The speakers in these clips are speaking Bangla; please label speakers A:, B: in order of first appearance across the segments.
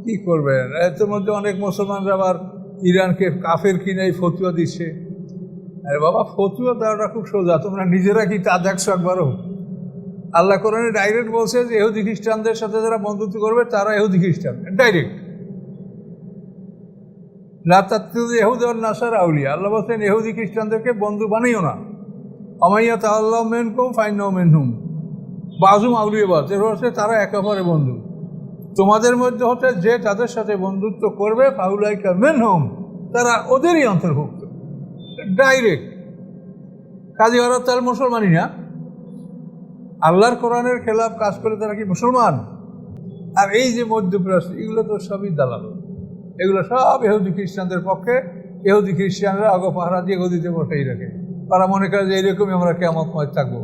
A: কী করবেন? এর মধ্যে অনেক মুসলমানরা আবার ইরানকে কাফের কিনে ফতুয়া দিচ্ছে। আরে বাবা, ফতুয়া দেওয়াটা খুব সোজা, তোমরা নিজেরা কি তা দেখছো একবারও? আল্লাহ কোরআনে ডাইরেক্ট বলছে যে ইহুদি খ্রিস্টানদের সাথে যারা বন্ধুত্ব করবে তারা ইহুদি খ্রিস্টান, ডাইরেক্ট। ইহুদ নাসার আউলিয়া, আল্লাহ বলছেন ইহুদি খ্রিস্টানদেরকে বন্ধু বানিও না। আমাইয়া তাআল্লাহু মিনকুম ফাইন্নাহু মিনহুম বাযুম আউলিয়াবাদ, এর হচ্ছে তারা একে অপরের বন্ধু। তোমাদের মধ্যে হতে যে তাদের সাথে বন্ধুত্ব করবে ফাউলাইকা মিনহুম, তারা ওদেরই অন্তর্ভুক্ত, ডাইরেক্ট। কাজী ওরা তার মুসলমানই না, আল্লাহর কোরআনের খেলাফ কাজ করে তারা কি মুসলমান? আর এই যে মধ্যপ্রাচ্য, এগুলো তো সবই দালাল, এগুলো সব ইহুদি খ্রিস্টানদের পক্ষে। ইহুদি খ্রিস্টানরা আগে পাহারা দিয়ে গদিতে বসেই রাখে, তারা মনে করে যে এইরকমই আমরা কিয়ামতময় থাকবো।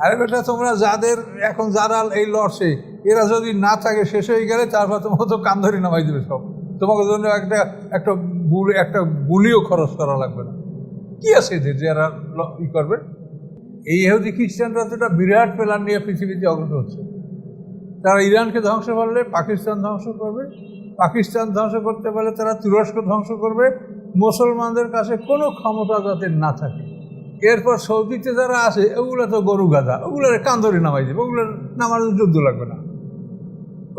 A: আরে বেটা, তোমরা যাদের এখন যারা এই লড়ছে, এরা যদি না থাকে, শেষ হয়ে গেলে তারপর তোমাকে তো কান ধরে নামাই দেবে সব। তোমাকে জন্য একটা গুলিও খরচ করা লাগবে না। কি আছে এদের যে এরা ই করবে? এই ইহুদি খ্রিস্টানরা তো একটা বিরাট প্ল্যান নিয়ে পৃথিবীতে অগ্রসর হচ্ছে। তারা ইরানকে ধ্বংস করলে পাকিস্তান ধ্বংস করবে, পাকিস্তান ধ্বংস করতে পারলে তারা তুরস্ক ধ্বংস করবে, মুসলমানদের কাছে কোনো ক্ষমতা যাতে না থাকে। এরপর সৌদিতে যারা আছে ওগুলো তো গরু গাধা, ওগুলোর কান ধরে নামাই দেবে, ওগুলোর নামার যুদ্ধ লাগবে না।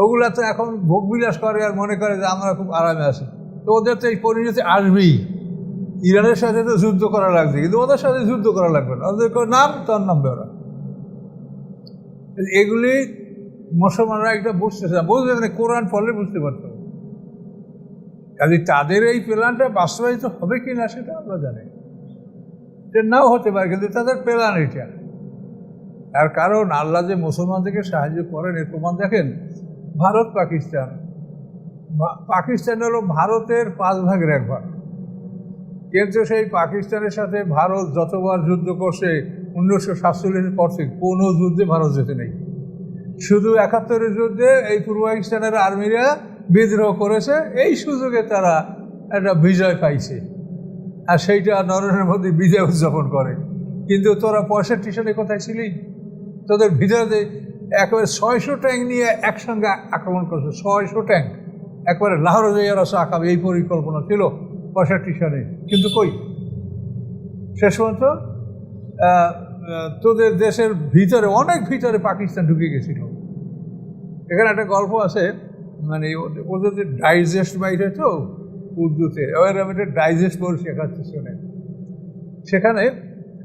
A: ওগুলা তো এখন ভোগবিলাস করে আর মনে করে যে আমরা খুব আরামে আছি। তো ওদের তো এই পরিণতি আসবেই। ইরানের সাথে তো যুদ্ধ করা লাগছে, কিন্তু ওদের সাথে যুদ্ধ করা লাগবে না, ওদের নাম তার নামবে ওরা। এগুলি মুসলমানরা একটা বুঝতেছে না, বুঝতে মানে কোরআন পড়লে বুঝতে পারতো। কাজে তাদের এই প্ল্যানটা বাস্তবায়িত হবে কি না সেটা আমরা জানি, এটা নাও হতে পারে, কিন্তু তাদের প্ল্যান এটা। তার কারণ আল্লাহ যে মুসলমানদেরকে সাহায্য করেন এর প্রমাণ দেখেন। ভারত পাকিস্তান, পাকিস্তান হলো ভারতের 5 ভাগের 1 ভাগ, কিন্তু সেই পাকিস্তানের সাথে ভারত যতবার যুদ্ধ করছে 1947 পর থেকে কোনো যুদ্ধে ভারত যেতে নেই। শুধু 71-এর যুদ্ধে এই পূর্ব পাকিস্তানের আর্মিরা বিদ্রোহ করেছে, এই সুযোগে তারা একটা বিজয় পাইছে, আর সেইটা নরেন্দ্র মোদী বিজয় উদযাপন করে। কিন্তু তোরা 65 সালে কোথায় ছিলি? তোদের ভিতরে একেবারে 600 ট্যাঙ্ক নিয়ে একসঙ্গে আক্রমণ করেছে, 600 ট্যাঙ্ক একবারে লাহোরে যাই ওরা আঁকাবে, এই পরিকল্পনা ছিল 65 সালে। কিন্তু কই, শেষ পর্যন্ত তোদের দেশের ভিতরে, অনেক ভিতরে পাকিস্তান ঢুকে গেছিল। এখানে একটা গল্প আছে, মানে ওদের যে ডাইজেস্ট বাইরে তো উর্দুতে, এবার আমি একটা ডাইজেস্ট বল শেখাচ্ছি শুনে। সেখানে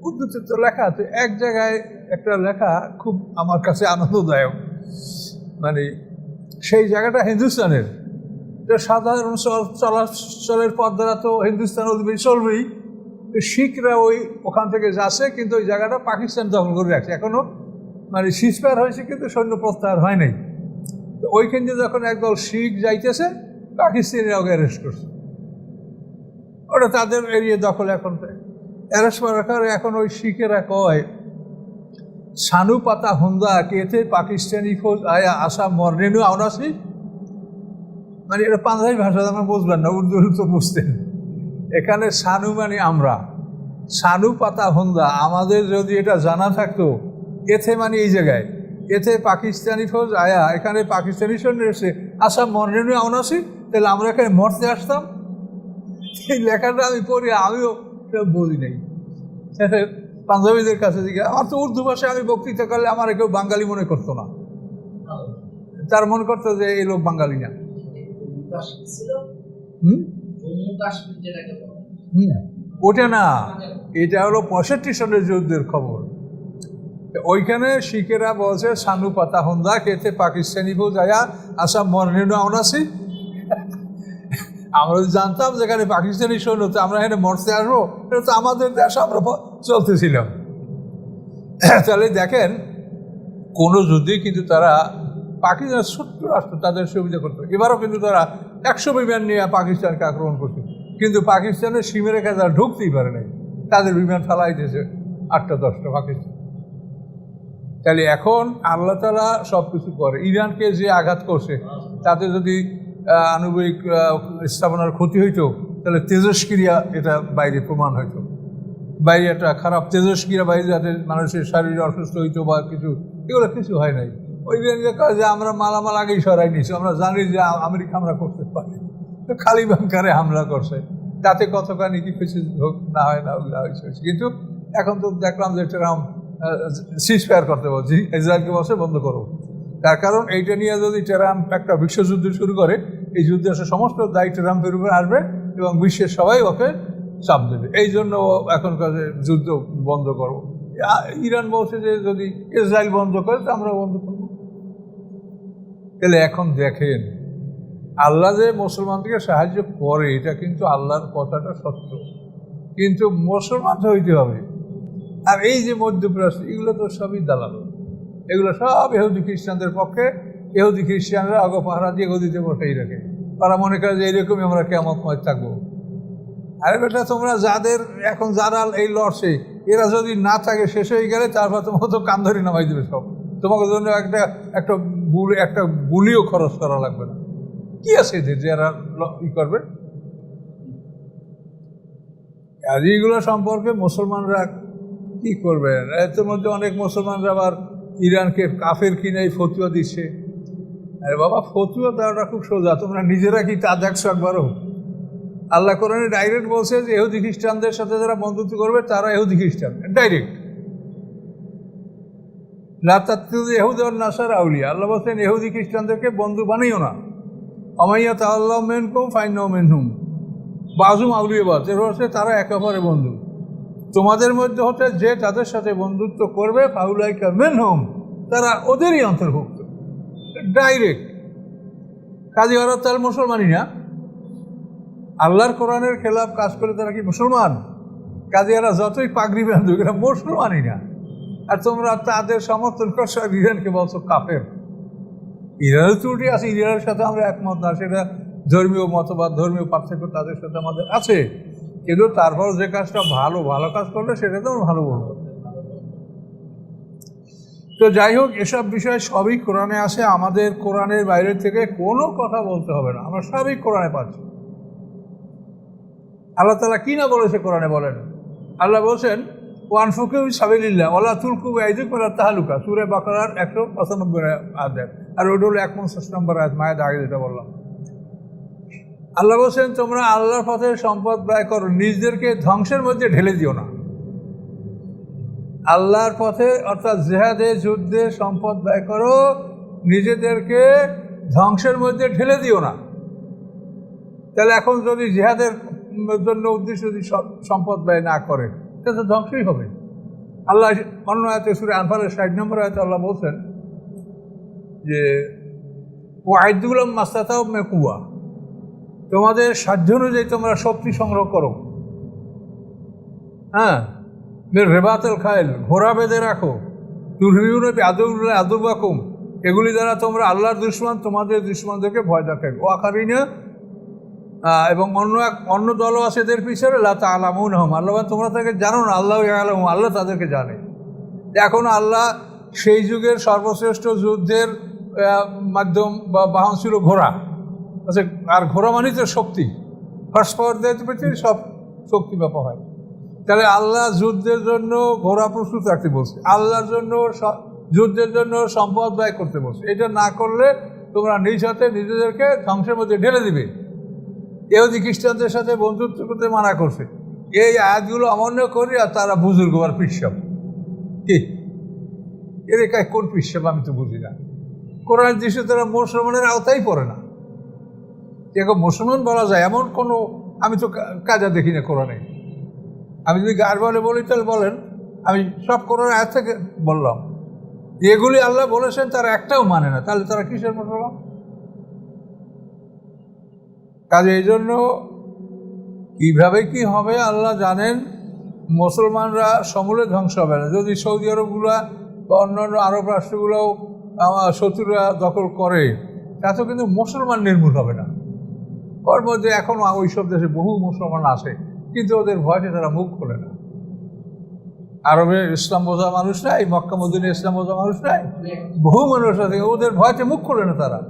A: উর্দুতে তো লেখা আছে, এক জায়গায় একটা লেখা খুব আমার কাছে আনন্দদায়ক। মানে সেই জায়গাটা হিন্দুস্তানের, তো সাধারণ চলাচলের পথ দ্বারা তো হিন্দুস্তান অধিবেশ চলবেই। শিখরা ওখান থেকে যাচ্ছে, কিন্তু ওই জায়গাটা পাকিস্তান দখল করে রাখছে এখনও, মানে সিজফায়ার হয়েছে কিন্তু সৈন্য প্রত্যাহার হয় নাই। তো ওইখানে যখন একদল শিখ যাইতেছে, পাকিস্তানিরা ওকে অ্যারেস্ট করছে। ওটা তাদের এরিয়া দখল, এখন অ্যারেস্ট করার এখন ওই শিখেরা কয় সানু পাতা হুন্দা কেতে পাকিস্তানি ফৌজ আয়া আসা মর্নেনু আওনাসি। মানে এটা পাঞ্জাবি ভাষা, আমরা বুঝবেন না, উর্দু তো বুঝতেন। এখানে সানু মানে আমরা, সানু পাতা হুন্দা, আমাদের যদি এটা জানা থাকতো, এতে মানে এই জায়গায়, এতে পাকিস্তানি ফৌজ আয়া, এখানে পাকিস্তানি সৈন্য এসে আসা মর্নেনু আওনাসি, তাহলে আমরা এখানে মরতে আসতাম। এই লেখাটা আমি পড়ি, আমিও বুঝি নাই। পাঞ্জাবিদের কাছে দিকে আমার তো উর্দু ভাষায় আমি বক্তৃতা করলে আমার কেউ বাঙালি মনে করতো না, তার মনে করতো যে এই লোক বাঙালি না। ওটা না, এটা হলো 65 সালের যুদ্ধের খবর। ওইখানে শিখেরা বলছে সানু পাতা হুন্দা খেতে পাকিস্তানি ফৌজ আয়া আসাম মর্নেনু আওনাসি। আমরা জানতাম যেখানে পাকিস্তানি সৈন্য, তো আমরা এখানে মরতে আসবো, এটা তো আমাদের দেশ, আমরা চলতেছিলাম। তাহলে দেখেন, কোনো যুদ্ধে কিন্তু তারা, পাকিস্তান ছোট্ট রাষ্ট্র, তাদের সুবিধা করতে। এবারও কিন্তু তারা 100 বিমান নিয়ে পাকিস্তানকে আক্রমণ করছে, কিন্তু পাকিস্তানের সীমারেখা রেখা তারা ঢুকতেই পারে নাই, তাদের বিমান ফেলাই দিয়েছে 8-10টা পাকিস্তান। তাহলে এখন আল্লাহ তাআলা সব কিছু করে। ইরানকে যে আঘাত করছে, তাতে যদি আণবিক স্থাপনার ক্ষতি হইতো, তাহলে তেজস্ক্রিয়া এটা বাইরে প্রমাণ হইতো, বাইরে একটা খারাপ তেজস্ক্রিয়া বাইরে, যাতে মানুষের শারীরিক অসুস্থ হইতো বা কিছু, এগুলো কিছু হয় নাই। ওই কয় যে আমরা মালামাল আগেই সরাই নিয়েছি, আমরা জানি যে আমেরিকা আমরা করতে পারি, তো খালি বাংকারে হামলা করছে, তাতে কতখানি কি কিছু হোক না হয় না হয়েছে। কিন্তু এখন তো দেখলাম যে ট্রাম্প সিজ ফায়ার করতে বলছি, ইসরায়েলকে বসে বন্ধ করো। তার কারণ এইটা নিয়ে যদি ট্রাম্প একটা বিশ্বযুদ্ধ শুরু করে, এই যুদ্ধে সমস্ত দায়িত্ব ট্রাম্পের উপরে আসবে এবং বিশ্বের সবাই ওকে চাপ দেবে। এই জন্য এখনকার যুদ্ধ বন্ধ করো। ইরান বলছে যে যদি ইসরায়েল বন্ধ করে তো আমরা বন্ধ করবো। তাহলে এখন দেখেন আল্লাহ যে মুসলমানদেরকে সাহায্য করে, এটা কিন্তু আল্লাহর কথাটা সত্য, কিন্তু মুসলমান হইতে হবে। আর এই যে মধ্যপ্রাচ্য, এগুলো তো সবই দালাল, এগুলো সব ইহুদি খ্রিস্টানদের পক্ষে। ইহুদি খ্রিস্টানরা আগে পাহারা দিয়ে গদিতে বসেই রাখে, তারা মনে করে যে এইরকমই আমরা কিয়ামতময় থাকবো। আরে বেটা, তোমরা যাদের এখন যারা এই লড়ছে, এরা যদি না থাকে, শেষ হয়ে গেলে তারপর তোমাকে তো কান ধরে নামাই দেবে সব। তোমাকে জন্য একটা গুলিও খরচ করা লাগবে না। কি আছে এদের যে এরা ই করবে? আর এইগুলো সম্পর্কে মুসলমানরা কি করবে? এর মধ্যে অনেক মুসলমানরা আবার ইরানকে কাফের কিনে ফতুয়া দিচ্ছে। আরে বাবা, ফতুয়া দেওয়াটা খুব সোজা, তোমরা নিজেরা কি তা দেখছো একবারও? আল্লাহ কোরআনে ডাইরেক্ট বলছে যে ইহুদি খ্রিস্টানদের সাথে যারা বন্ধুত্ব করবে তারা ইহুদি খ্রিস্টান, ডাইরেক্ট। লা তাত্তাখিযু ইয়াহুদা ওয়ান নাসারা আউলিয়া, আল্লাহ বলছেন ইহুদি খ্রিস্টানদেরকে বন্ধু বানিও না। ওয়া মান ইয়াতাওয়াল্লাহু মিনকুম ফাইন্নাহু মিনহুম বাযুহুম আউলিয়া বায, এর হচ্ছে তারা একে অপরের বন্ধু। তোমাদের মধ্যে হতে যে তাদের সাথে বন্ধুত্ব করবে ফাউলাইকা মিনহুম, তারা ওদেরই অন্তর্ভুক্ত, ডাইরেক্ট। কাজী ওরা তাহলে মুসলমানই না? আল্লাহর কোরআনের খেলাফ কাজ করে তারা কি মুসলমান? কাজী এরা যতই পাগড়ি বাঁধুক, এরা মুসলমানই না। আর তোমরা তাদের সমর্থন করছো, ইরানকে বলছো কাফের। ইরানের ত্রুটি আছে, ইরানের সাথে আমরা একমত না, সেটা ধর্মীয় মতবাদ, ধর্মীয় পার্থক্য তাদের সাথে আমাদের আছে, কিন্তু তারপর যে কাজটা ভালো কাজ করলে সেটা তো আমরা ভালো বলবো। তো যাই হোক, এসব বিষয় সবই কোরআনে আসে, আমাদের কোরআনের বাইরে থেকে কোনো কথা বলতে হবে না, আমরা সবই কোরআনে পাচ্ছি। আল্লাহ তাআলা কি না বলেছে কোরআনে বলেন? আল্লাহ বলছেন ওয়ানফিকু ফি সাবিলিল্লাহ ওয়ালা তুলকু বিআইদিকুম ইলা তাহলুকা, সূরা বাকারার 195 আয়াত, আর ওটা হলো 51 নম্বর আয়াত, মায়ের আগে যেটা বললাম। আল্লাহ বলছেন তোমরা আল্লাহর পথে সম্পদ ব্যয় করো, নিজেদেরকে ধ্বংসের মধ্যে ঢেলে দিও না। আল্লাহর পথে অর্থাৎ জিহাদে, যুদ্ধে সম্পদ ব্যয় করো, নিজেদেরকে ধ্বংসের মধ্যে ঢেলে দিও না। তাহলে এখন যদি জিহাদের জন্য উদ্দেশ্য যদি সম্পদ ব্যয় না করে, এটা তো ধ্বংসই হবে। আল্লাহ অন্য আয়াতে সূরা আনফালের 60 নম্বর আয়াতে আল্লাহ বলছেন যে ওয়াইদু লাহুম মাসতাতাউ মিন কুওয়া, তোমাদের সাধ্য অনুযায়ী তোমরা শক্তি সংগ্রহ করো। হ্যাঁ, রেবাতুল খাইল, ঘোড়া বেঁধে রাখো। তুরহিউনা বিআদুল্লাহি আদুওয়াকুম, এগুলি দ্বারা তোমরা আল্লাহর দুশমন তোমাদের দুশমনদেরকে ভয় দেখাবে। ও আখারিনা, এবং অন্য দলও আছে এদের পিছনে, লা তা'লামুনহুম, আল্লাহ তোমরা তাকে জানো না, আল্লাহু ইয়ালামু, আল্লাহ তাদেরকে জানে। এখন আল্লাহ সেই যুগের সর্বশ্রেষ্ঠ যুদ্ধের মাধ্যম বা বাহন ছিল ঘোড়া। আচ্ছা, আর ঘোড়া মানে তো শক্তি, হর্স পাওয়ার দিতে পেরেছে, সব শক্তি ব্যাপার হয়। তাহলে আল্লাহ যুদ্ধের জন্য ঘোড়া প্রস্তুত রাখতে বলছে, আল্লাহর জন্য যুদ্ধের জন্য সম্পদ ব্যয় করতে বলছে। এটা না করলে তোমরা নিজ হাতে নিজেদেরকে ধ্বংসের মধ্যে ঢেলে দিবে। ইহুদি খ্রিস্টানদের সাথে বন্ধুত্ব করতে মানা করছে। এই আয়াতগুলো অমান্য করি, আর তারা বুজুর্গ আর পিসাব, কি এদের কোন পিসাব আমি তো বুঝি না। কোরআন দৃশ্যে তারা মুসলমানের আওতাই পড়ে না। এখন মুসলমান বলা যায় এমন কোনো আমি তো কাজা দেখি না কোরআনে। আমি যদি গার বলি তাহলে বলেন, আমি সব কোরআন আয়াত থেকে বললাম, এগুলি আল্লাহ বলেছেন তারা একটাও মানে না, তাহলে তারা কিসের মুসলমান? কাজে এই জন্য কীভাবে কি হবে আল্লাহ জানেন। মুসলমানরা সমূলে ধ্বংস হবে না। যদি সৌদি আরবগুলা বা অন্যান্য আরব রাষ্ট্রগুলোও শত্রুরা দখল করে, তাতেও কিন্তু মুসলমান নির্মূল হবে না। ওর মধ্যে এখনও ওই সব দেশে বহু মুসলমান আছে, কিন্তু ওদের ভয়তে তারা মুখ খোলে না। আরবে ইসলাম বোঝা মানুষ নাই, মক্কা মদিনে ইসলাম বোঝা মানুষ নাই, বহু মানুষ আছে, ওদের ভয়তে মুখ খোলে না তারা।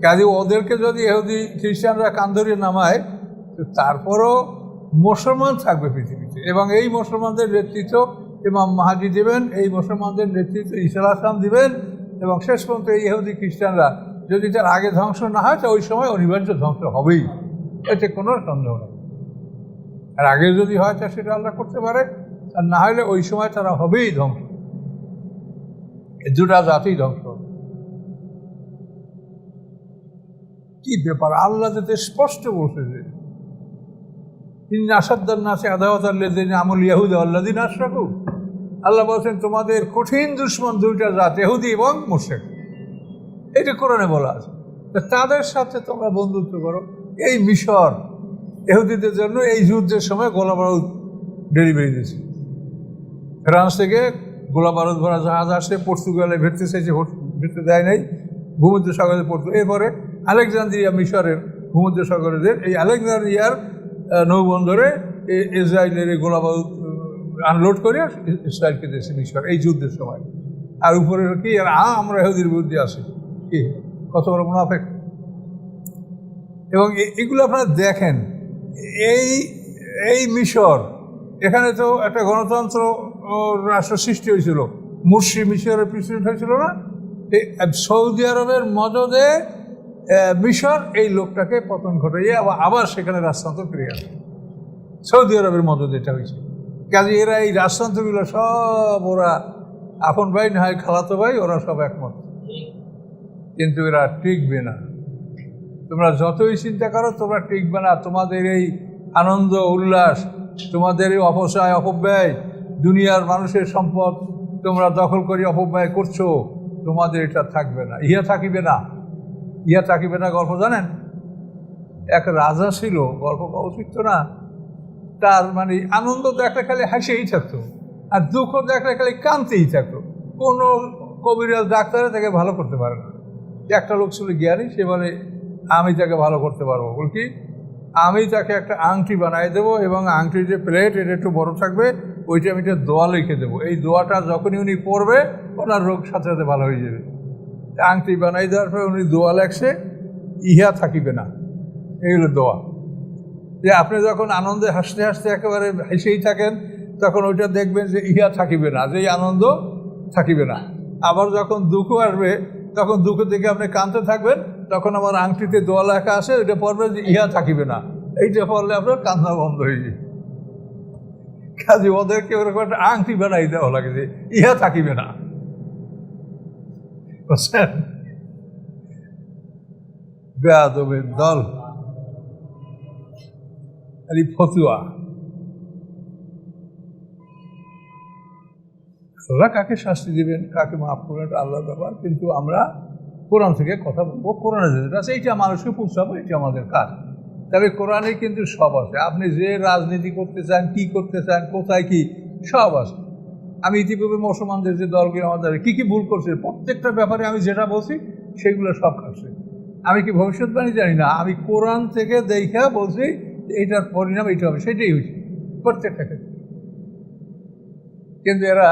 A: কাজে ওদেরকে যদি ইহুদি খ্রিস্টানরা কান ধরিয়ে নামায়, তারপরও মুসলমান থাকবে পৃথিবীতে, এবং এই মুসলমানদের নেতৃত্ব ইমাম মাহাদি দেবেন, এই মুসলমানদের নেতৃত্ব ঈসা আলাইহিস সালাম দিবেন, এবং শেষ পর্যন্ত এই ইহুদি খ্রিস্টানরা যদি তার আগে ধ্বংস না হয় তো ওই সময় অনিবার্য ধ্বংস হবেই, এতে কোনো সন্দেহ নেই। আর আগে যদি হয় তা সেটা আল্লাহ করতে পারে, আর না হলে ওই সময় তারা হবেই ধ্বংস, দুটা জাতি ধ্বংস। কি ব্যাপার, আল্লাহ যাতে স্পষ্ট বলছে যে আল্লাহ বলছেন তোমাদের কঠিন দুশ্মন দুইটা জাত, ইহুদি এবং মুশরিক। এটা কোরআনে বলা আছে। তাদের সাথে তোমরা বন্ধুত্ব করো। এই মিশর ইহুদিদের জন্য এই যুদ্ধের সময় গোলা বারুদ ডেলিভারি দিয়েছে। ফ্রান্স থেকে গোলা বারুদ ভরা জাহাজ আসে, পর্তুগালে ভেটতে চাইছে, ভেটতে দেয় নাই, ভূমধ্য সাগরে পড়তো। এরপরে আলেকজান্দ্রিয়া মিশরের ভূমধ্য সাগরের এই আলেকজান্দ্রিয়ার নৌবন্দরে ইসরায়েলের এই গোলা বারুদ আনলোড করে ইসরায়েলকে দিয়েছে মিশর এই যুদ্ধের সময়। আর উপরে কি আর আমরা ইহুদির বিরুদ্ধে আছি, কি কত বড় মুনাফিক। এবং এগুলো আপনারা দেখেন, এই মিশর, এখানে তো একটা গণতন্ত্র রাষ্ট্র সৃষ্টি হয়েছিল, মুর্শি মিশরের প্রেসিডেন্ট হয়েছিল না? সৌদি আরবের মদদে মিশর এই লোকটাকে পতন ঘটাইয়ে আবার সেখানে রাজতন্ত্র ফিরে আসে। সৌদি আরবের মদদে এটা হয়েছে। কাজে এরা এই রাজতন্ত্রগুলো সব ওরা আপন ভাই না হয় খালাতো ভাই, ওরা সব একমত, কিন্তু এরা টিকবে না। তোমরা যতই চিন্তা করো তোমরা টিকবে না। তোমাদের এই আনন্দ উল্লাস, তোমাদের এই অপচয় অপব্যয়, দুনিয়ার মানুষের সম্পদ তোমরা দখল করে অপব্যয় করছো, তোমাদের এটা থাকবে না, ইহা থাকিবে না। ইহা থাকিবে না গল্প জানেন? এক রাজা ছিল, গল্প উচিত না, তার মানে আনন্দ দেখলে খালি হাসিয়েই থাকতো, আর দুঃখ দেখলে খালি কাঁদতেই থাকতো। কোনো কবিরাজ ডাক্তারে তাকে ভালো করতে পারে না। একটা লোক ছিল জ্ঞানী, সে বলে আমি তাকে ভালো করতে পারবো। বলকি আমি তাকে একটা আংটি বানাই দেবো, এবং আংটির যে প্লেট এটা একটু বড় থাকবে, ওইটা আমি একটা দোয়া লিখে দেবো। এই দোয়াটা যখনই উনি পড়বে ওনার রোগ সাথে সাথে ভালো হয়ে যাবে। আংটি বানাই দেওয়ার পরে উনি দোয়া লেখছে, ইহা থাকিবে না। এই হলো দোয়া। যে আপনি যখন আনন্দে হাসতে হাসতে একেবারে হেসেই থাকেন, তখন ওইটা দেখবেন যে ইহা থাকিবে না, যে আনন্দ থাকিবে না। আবার যখন দুঃখ আসবে তখন দুঃখ থেকে আপনি কাঁদতে থাকবেন, তখন আমার আংটিতে দোয়া লেখা আছে, ওইটা পড়বে যে ইহা থাকিবে না। এইটা পড়লে আপনার কান্না বন্ধ হয়ে যায়। কাজে ওদেরকে ওরকম একটা আংটি বানাই দেওয়া লাগে যে ইহা থাকিবে না, বুঝছেন? বেয়াদবের দল, এই ফতুয়া। আল্লাহ কাকে শাস্তি দিবেন, কাকে মাফ করবেন, এটা আল্লাহর ব্যাপার। কিন্তু আমরা কোরআন থেকে কথা বলবো, কোরআনে যেটা আছে এইটা মানুষকে পৌঁছাবো, এটা আমাদের কাজ। তবে কোরআনে কিন্তু সব আছে। আপনি যে রাজনীতি করতে চান, কি করতে চান, কোথায় কি, সব আছে। আমি ইতিপূর্বে মুসলমানদের যে দলগুলো আমাদের কী কী ভুল করছে, প্রত্যেকটা ব্যাপারে আমি যেটা বলছি সেগুলো সব খাচ্ছে। আমি কি ভবিষ্যৎবাণী জানি না, আমি কোরআন থেকে দেখা বলছি এইটার পরিণাম এইটা হবে, সেটাই হয়েছে প্রত্যেকটা ক্ষেত্রে। কিন্তু এরা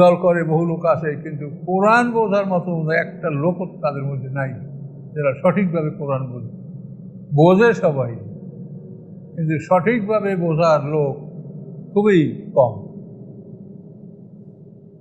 A: দল করে, বহু লোক আছে, কিন্তু কোরআন বোঝার মতো একটা লোক তাদের মধ্যে নাই যারা সঠিকভাবে কোরআন বোঝে সবাই, কিন্তু সঠিকভাবে বোঝার লোক খুবই কম।